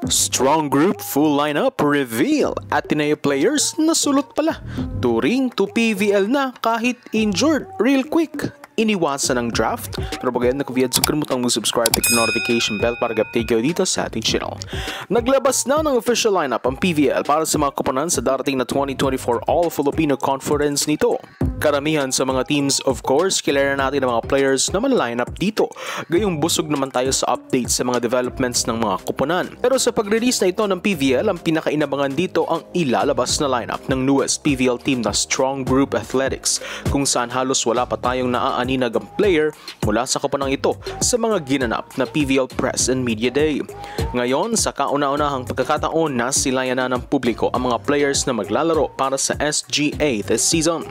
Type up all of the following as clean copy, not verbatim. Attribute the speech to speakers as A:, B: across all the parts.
A: Strong group, full lineup, reveal. Ateneo players, nasulot pala. Turing to PVL na kahit injured. Real quick, iniwasan ng draft. Pero bago yan nakaviyad, so kalimutang mag-subscribe at notification bell para update kayo dito sa ating channel. Naglabas na ng official lineup ang PVL para sa mga koponan sa darating na 2024 All-Filipino Conference nito. Karamihan sa mga teams, of course, kilala natin ang mga players na man-line up dito. Gayong busog naman tayo sa updates sa mga developments ng mga koponan. Pero sa pag-release na ito ng PVL, ang pinakainabangan dito ang ilalabas na lineup ng newest PVL team na Strong Group Athletics, kung saan halos wala pa tayong naaaninag ang player mula sa koponang ito sa mga ginanap na PVL Press and Media Day. Ngayon, sa kauna-unahang pagkakataon na silayan na ng publiko ang mga players na maglalaro para sa SGA this season.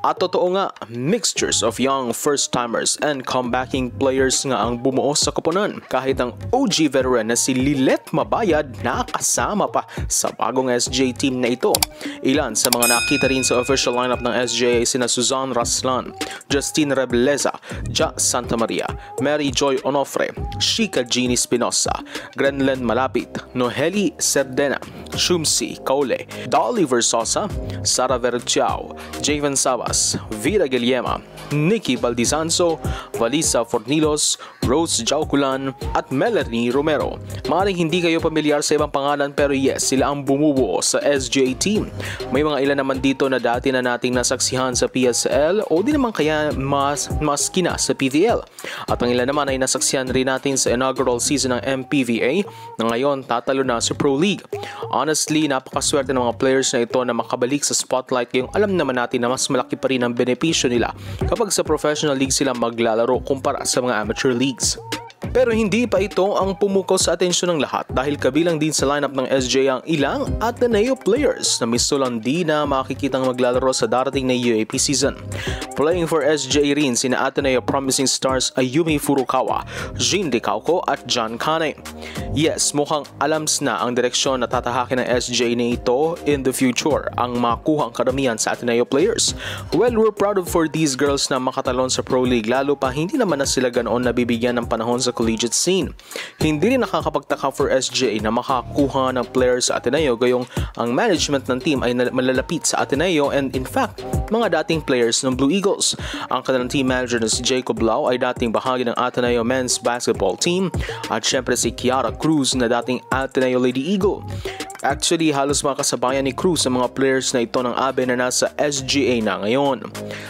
A: At totoo nga, mixtures of young first-timers and comebacking players nga ang bumuo sa koponan. Kahit ang OG veteran na si Lilet Mabayad nakasama pa sa bagong SJ team na ito. Ilan sa mga nakita rin sa official lineup ng SJ ay sina Suzanne Raslan, Justine Rebeleza, Ja Santa Maria, Mary Joy Onofre, Shika Jeannie Spinosa, Grenlen Malapit, Noheli Serdena, Shumsi Kaule, Dolly Versosa, Sara Verciao, Javen Sabas, Vida Guillema, Nikki Baldizanso, Valisa Fornilos, Rose Jauculan at Melanie Romero. Maaaring hindi kayo pamilyar sa ibang pangalan pero yes, sila ang bumubuo sa SGA team. May mga ilan naman dito na dati na nating nasaksihan sa PSL o di naman kaya mas kina sa PVL. At ang ilan naman ay nasaksihan rin natin sa inaugural season ng MPVA na ngayon tatalo na sa Pro League. Honestly, napakaswerte ng mga players na ito na makabalik sa spotlight ngayong alam naman natin na mas malaki pa rin ang benepisyo nila kapag sa professional league sila maglalaro kumpara sa mga amateur leagues. Pero hindi pa ito ang pumukaw sa atensyon ng lahat dahil kabilang din sa lineup ng SJ ang ilang Ateneo players na misto lang di na makikitang maglalaro sa darating na UAP season. Playing for SJ rin sina Ateneo promising stars Ayumi Furukawa, Jin Decauco at John Kane. Yes, mukhang alams na ang direksyon na tatahakin ng SJ na ito in the future ang makuha ang karamihan sa Ateneo players. Well, we're proud of for these girls na makatalon sa Pro League lalo pa hindi naman na sila ganoon nabibigyan ng panahon sa collegiate scene. Hindi rin nakakapagtaka for SJ na makakuha ng players sa Ateneo gayong ang management ng team ay malalapit sa Ateneo and in fact, mga dating players ng Blue Eagles. Ang kanilang team manager na si Jacob Lau ay dating bahagi ng Ateneo men's basketball team at syempre si Kiara Cruz na dating Ateneo Lady Eagle. Actually, halos mga kasabayan ni Cruz sa mga players na ito ng ABE na nasa SGA na ngayon.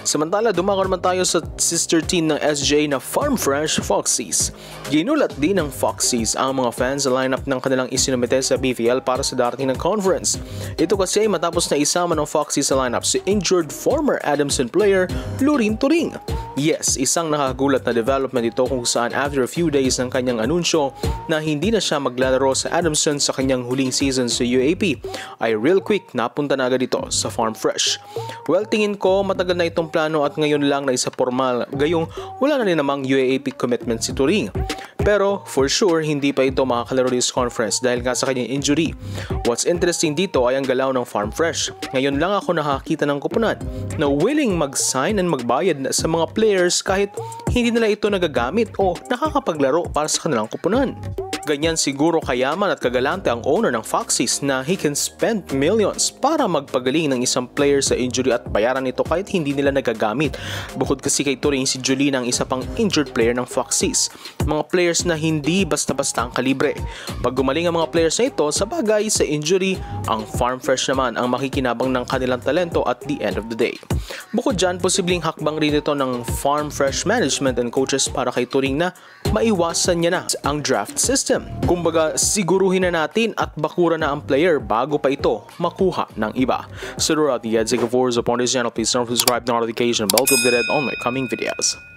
A: Samantala, dumako naman tayo sa sister team ng SGA na Farm Fresh Foxies. Ginulat din ng Foxies ang mga fans sa lineup ng kanilang isinumite sa PVL para sa darating ng conference. Ito kasi ay matapos na isama ng Foxies sa lineup si injured former Adamson player Lurin Turing. Yes, isang nakagulat na development ito kung saan after a few days ng kanyang anunsyo na hindi na siya maglalaro sa Adamson sa kanyang huling season sa UAP ay real quick napunta na agad ito sa Farm Fresh. Well, tingin ko matagal na itong plano at ngayon lang na isa formal gayong wala na rin namang UAP commitment si Turing. Pero for sure hindi pa ito makakalaro this conference dahil nga sa kanyang injury. What's interesting dito ay ang galaw ng Farm Fresh. Ngayon lang ako nakakita ng koponan na willing mag-sign and magbayad na sa mga players kahit hindi nila ito nagagamit o nakakapaglaro para sa kanilang koponan. Ganyan siguro kayaman at kagalante ang owner ng Foxies na he can spend millions para magpagaling ng isang player sa injury at bayaran ito kahit hindi nila nagagamit. Bukod kasi kay Turing si Julie ang isa pang injured player ng Foxies. Mga players na hindi basta-basta ang kalibre. Pag gumaling ang mga players na ito sa bagay sa injury, ang Farm Fresh naman ang makikinabang ng kanilang talento at the end of the day. Bukod dyan, posibleng hakbang rin ito ng Farm Fresh management and coaches para kay Turing na maiwasan niya na ang draft system. Kumbaga, siguruhin na natin at bakura na ang player bago pa ito makuha ng iba. So throughout the Edzig of Wars upon this channel, please don't subscribe to notification bell to update on my coming videos.